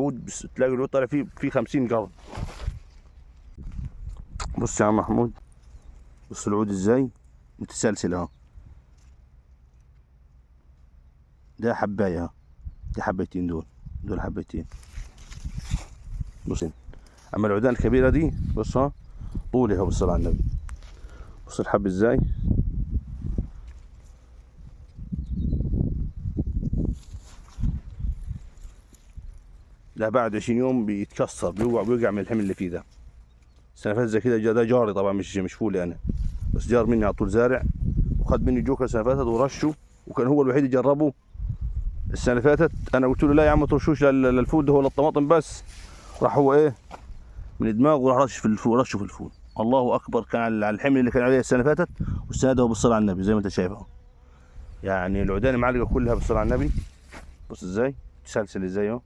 عود بس تلاقي العود طالع فيه 50 قرن. بص يا عم محمود، بص العود ازاي متسلسل اهو. ده حبايه اهو، دي حبيتين، دول حبيتين. بص هنا. اما العودان الكبيره دي بص ها، طولي اهو بالصلاه على النبي. بص الحب ازاي. ده بعد 20 يوم بيتكسر، بيوقع من الحمل اللي فيه ده. السنه اللي فاتت زي كده، ده جاري طبعا، مش فولي انا، بس جار مني على طول زارع، وخد مني جوكر السنه اللي فاتت ورشه، وكان هو الوحيد يجربه السنه اللي فاتت. انا قلت له لا يا عم ما ترشوش للفول، ده هو للطماطم بس. راح هو ايه من دماغه، راح رش في الفول، رشه في الفول. الله اكبر، كان على الحمل اللي كان عليه السنه اللي فاتت، والسنه ده هو بالصلاه على النبي زي ما انت شايف اهو. يعني العودان معلقه كلها بالصلاه على النبي. بص ازاي تسلسل ازاي اهو.